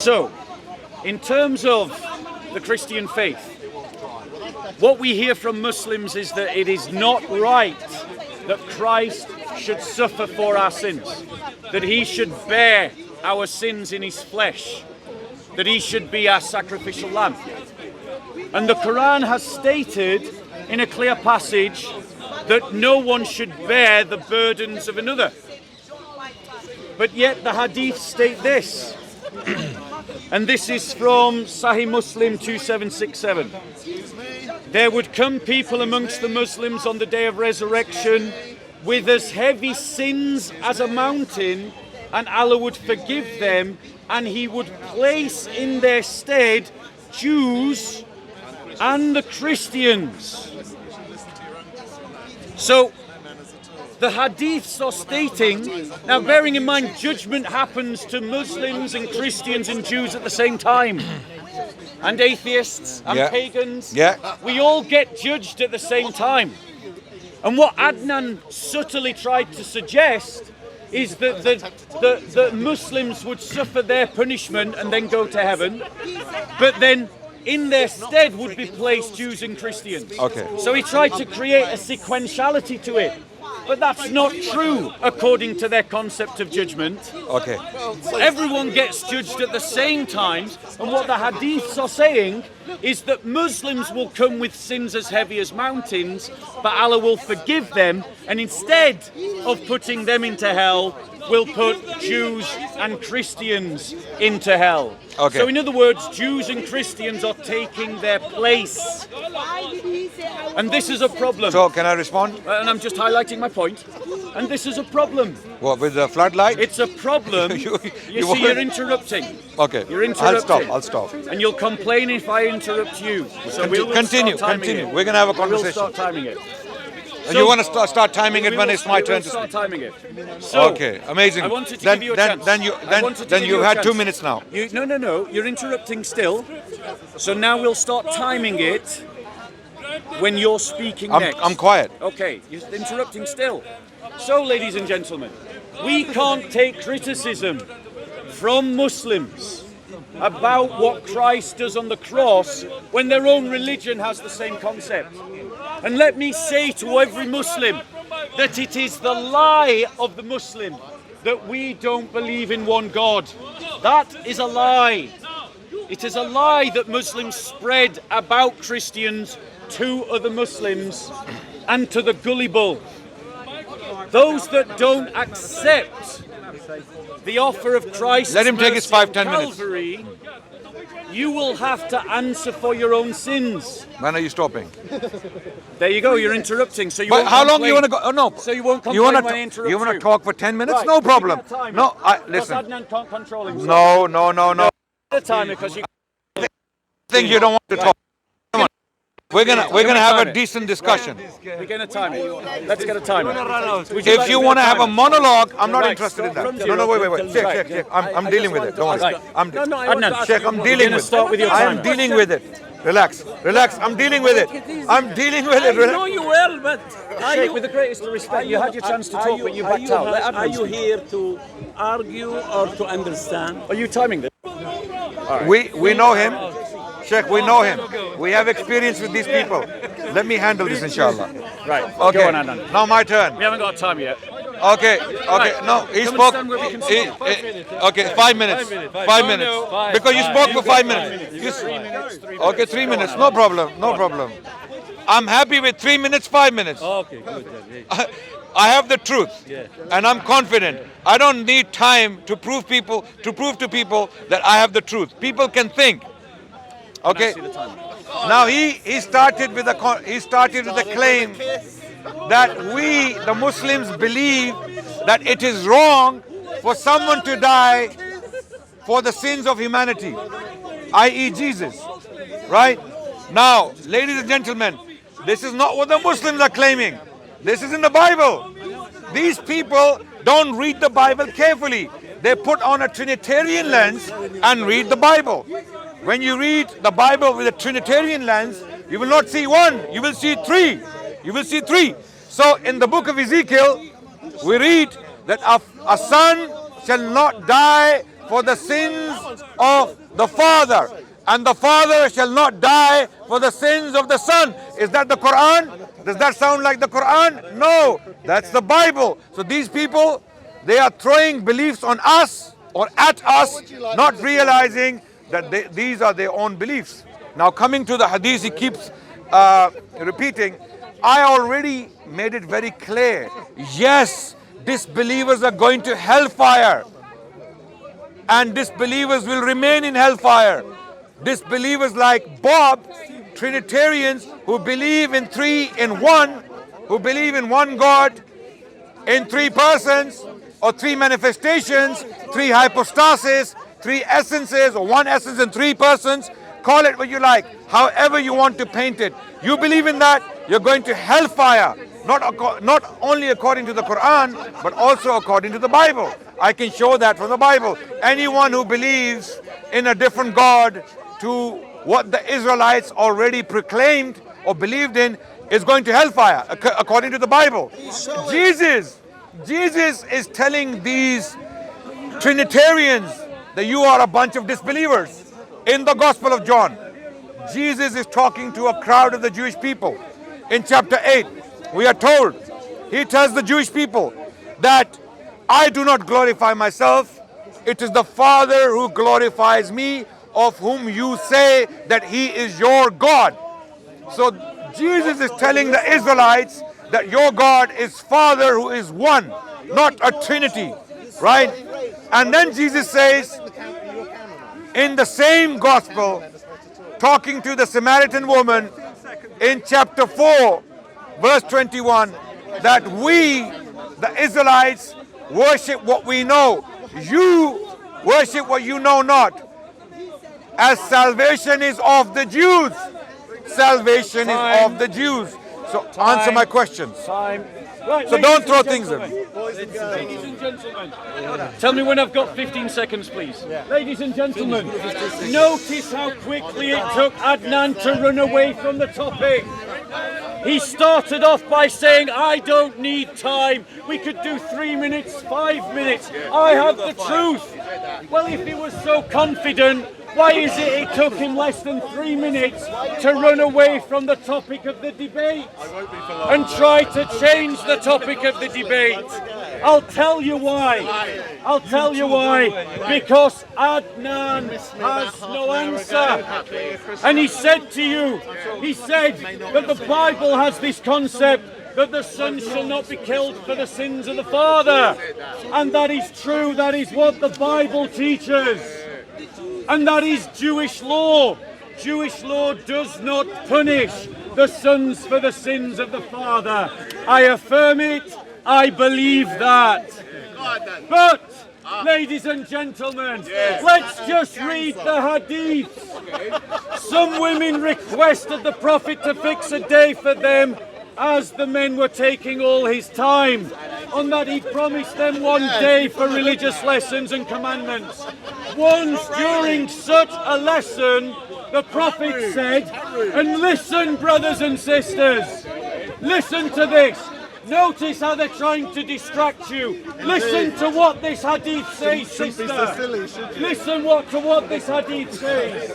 So, in terms of the Christian faith, what we hear from Muslims is that it is not right that Christ should suffer for our sins, that he should bear our sins in his flesh, that he should be our sacrificial lamb. And the Quran has stated in a clear passage that no one should bear the burdens of another. But yet the Hadith state this, and this is from Sahih Muslim 2767. There would come people amongst the Muslims on the day of resurrection with as heavy sins as a mountain, and Allah would forgive them, and he would place in their stead Jews and the Christians. So the hadiths are stating, now bearing in mind judgment happens to Muslims and Christians and Jews at the same time, and atheists and pagans, we all get judged at the same time. And what Adnan subtly tried to suggest is that the Muslims would suffer their punishment and then go to heaven, but then in their stead would be placed Jews and Christians. So he tried to create a sequentiality to it. But that's not true according to their concept of judgment. Everyone gets judged at the same time, and what the hadiths are saying is that Muslims will come with sins as heavy as mountains, but Allah will forgive them, and instead of putting them into hell, will put Jews and Christians into hell. So in other words, Jews and Christians are taking their place. And this is a problem. So can I respond? And I'm just highlighting my point. And this is a problem. What, with the floodlight? It's a problem. you see, you're interrupting. You're interrupting. I'll stop. And you'll complain if I interrupt you. So we'll continue. We're going to have a conversation. We'll start timing it. So you want to start timing it when it's my turn to speak? Timing it. So, amazing. I wanted to give you a chance. Then you've had 2 minutes now. No. You're interrupting still. So now we'll start timing it when you're speaking next. I'm quiet. Okay, you're interrupting still. So, ladies and gentlemen, we can't take criticism from Muslims about what Christ does on the cross when their own religion has the same concept. And let me say to every Muslim that it is the lie of the Muslim that we don't believe in one God. That is a lie. It is a lie that Muslims spread about Christians to other Muslims and to the gullible. Those that don't accept the offer of Christ, let him take his 5-10 minutes. You will have to answer for your own sins. When are you stopping? There you go. You're interrupting. So you. But how long do you want to go? Oh no. So you won't complain when I interrupt you. You want to talk for 10 minutes? Right. No problem. No, listen. Adnan can't control himself. No. The time because you. Think you don't want to talk. Come on. We're gonna have a decent discussion. We're gonna time it. Let's get a timer. If you want to have a monologue, I'm not interested in that. No, wait. Sheikh. I'm dealing with it. Don't worry. Adnan, Sheikh, I'm dealing with it. I'm dealing with it. Relax. I'm dealing with it. I know you well, but Sheikh, with the greatest respect, you had your chance to talk, but you backed out. Are you here to argue or to understand? Are you timing this? We know him. Sheikh, we know him. We have experience with these people. Let me handle this, inshallah. Right. Okay. Go on, Adnan. Now my turn. We haven't got time yet. Okay. No, he spoke. Okay, 5 minutes. 5 minutes. Because you spoke for 5 minutes. Okay, 3 minutes. No problem. I'm happy with 3 minutes, 5 minutes. Okay, good. I have the truth, and I'm confident. I don't need time to prove to people that I have the truth. People can think. Okay. Now he started with the claim that we, the Muslims, believe that it is wrong for someone to die for the sins of humanity, i.e. Jesus. Right? Now, ladies and gentlemen, this is not what the Muslims are claiming. This is in the Bible. These people don't read the Bible carefully. They put on a Trinitarian lens and read the Bible. When you read the Bible with a Trinitarian lens, you will not see one, you will see three. So in the book of Ezekiel, we read that a son shall not die for the sins of the Father, and the Father shall not die for the sins of the Son. Is that the Quran? Does that sound like the Quran? No, that's the Bible. So these people, they are throwing beliefs on us or at us, not realizing that these are their own beliefs. Now coming to the Hadith, he keeps repeating, I already made it very clear. Yes, disbelievers are going to hellfire, and disbelievers will remain in hellfire. Disbelievers like Bob, Trinitarians who believe in three in one, who believe in one God, in three persons, or three manifestations, three hypostases, three essences, or one essence and three persons. Call it what you like, however you want to paint it. You believe in that, you're going to hellfire. Not only according to the Quran, but also according to the Bible. I can show that from the Bible. Anyone who believes in a different God to what the Israelites already proclaimed or believed in is going to hellfire, according to the Bible. Jesus is telling these Trinitarians that you are a bunch of disbelievers. In the Gospel of John, Jesus is talking to a crowd of the Jewish people. In chapter 8, we are told, he tells the Jewish people that I do not glorify myself. It is the Father who glorifies me, of whom you say that he is your God. So Jesus is telling the Israelites that your God is Father who is one, not a Trinity, right? And then Jesus says in the same gospel, talking to the Samaritan woman in chapter 4, verse 21, that we, the Israelites, worship what we know. You worship what you know not. As salvation is of the Jews. Salvation is of the Jews. So answer my questions. Right, so don't throw things in. Ladies and gentlemen, tell me when I've got 15 seconds, please. Ladies and gentlemen, notice how quickly it took Adnan to run away from the topic. He started off by saying, I don't need time. We could do 3 minutes, 5 minutes. I have the truth. Well, if he was so confident, why is it took him less than 3 minutes to run away from the topic of the debate and try to change the topic of the debate? I'll tell you why. I'll tell you why. Because Adnan has no answer. And he said to you, he said that the Bible has this concept that the Son shall not be killed for the sins of the Father. And that is true. That is what the Bible teaches. And that is Jewish law. Jewish law does not punish the sons for the sins of the father. I affirm it. I believe that. But, ladies and gentlemen, let's just read the Hadith. Some women requested the Prophet to fix a day for them as the men were taking all his time. On that he promised them 1 day for religious lessons and commandments. Once during such a lesson, the Prophet said, and listen, brothers and sisters, listen to this. Notice how they're trying to distract you. Listen to what this hadith says, sister. Listen to what this hadith says.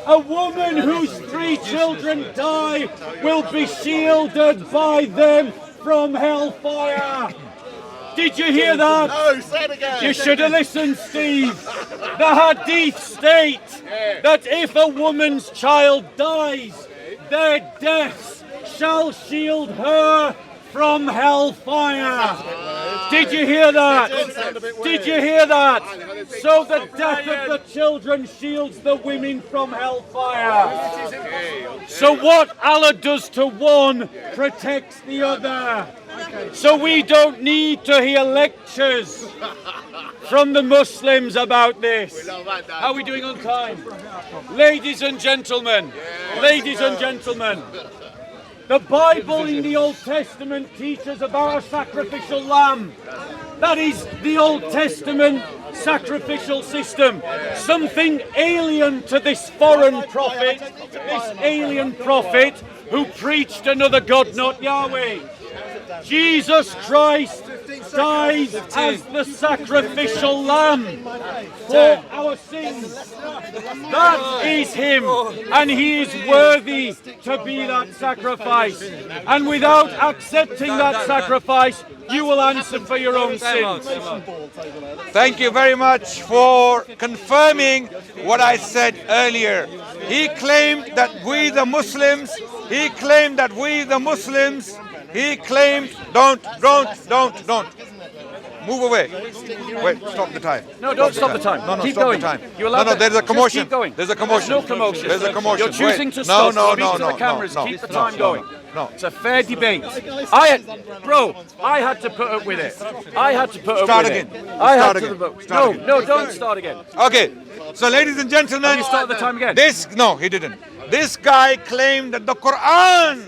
A woman whose 3 children die will be shielded by them from hellfire. Did you hear that? No, say it again. You should have listened, Steve. The hadith states that if a woman's child dies, their deaths shall shield her from hellfire. Did you hear that? Did you hear that? So the death of the children shields the women from hellfire. So what Allah does to one protects the other. So we don't need to hear lectures from the Muslims about this. How are we doing on time? Ladies and gentlemen, the Bible in the Old Testament teaches about a sacrificial lamb. That is the Old Testament sacrificial system. Something alien to this foreign prophet, this alien prophet who preached another God, not Yahweh. Jesus Christ died as the sacrificial lamb for our sins. That is him, and he is worthy to be that sacrifice. And without accepting that sacrifice, you will answer for your own sins. Thank you very much for confirming what I said earlier. He claimed that we the Muslims, don't. Move away. Wait, stop the time. No, don't stop the time. No, keep stop going. the time. You're allowed No, there's a just commotion. keep going. There's a commotion. No commotion. There's a commotion. You're choosing Wait. to stop. No, Speak to the cameras. no, keep the no, time going. No. It's a fair debate. I had to put up with it. I had to put up Start with again. it. I Start had again. to. Start No, again. no, don't start again. Okay. So, ladies and gentlemen, Have you started the time again? No, he didn't. This guy claimed that the Quran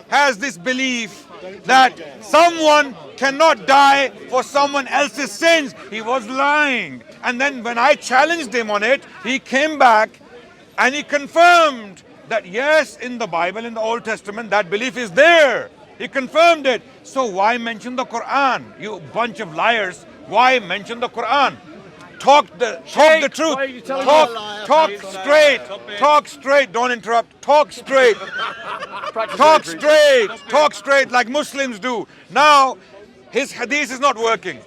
has this belief that someone cannot die for someone else's sins. He was lying. And then when I challenged him on it, he came back and he confirmed that yes, in the Bible, in the Old Testament, that belief is there. He confirmed it. So why mention the Quran? You bunch of liars. Why mention the Quran? Talk the truth. why are you telling Talk straight. Talk straight. Don't interrupt. Talk straight. Talk straight like Muslims do. Now, his hadith is not working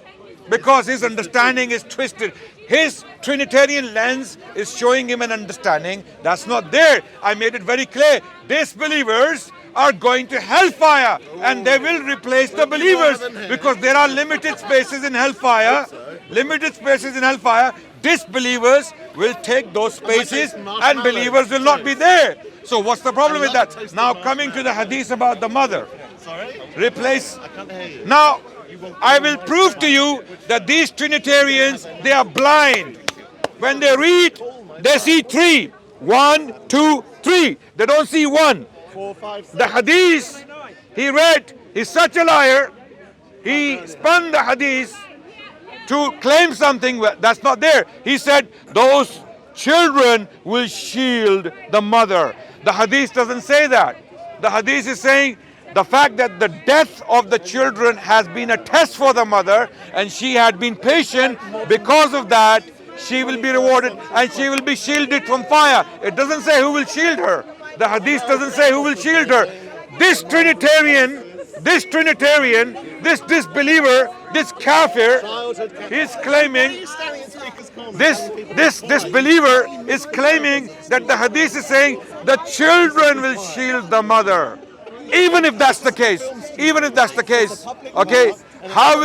because his understanding is twisted. His Trinitarian lens is showing him an understanding that's not there. I made it very clear. Disbelievers are going to hellfire and they will replace the believers because there are limited spaces in hellfire. Disbelievers will take those spaces and believers will not be there. So what's the problem with that? Now coming to the hadith about the mother. Replace. Now I will prove to you that these Trinitarians, they are blind. When they read, they see three. 1, 2, 3. They don't see one. The hadith he read, he's such a liar. He spun the hadith to claim something that's not there. He said those children will shield the mother. The hadith doesn't say that. The hadith is saying the fact that the death of the children has been a test for the mother and she had been patient, because of that she will be rewarded and she will be shielded from fire. It doesn't say who will shield her. The hadith doesn't say who will shield her. This Trinitarian, this disbeliever, this kafir, he's claiming, this believer is claiming that the hadith is saying the children will shield the mother. Even if that's the case, okay, how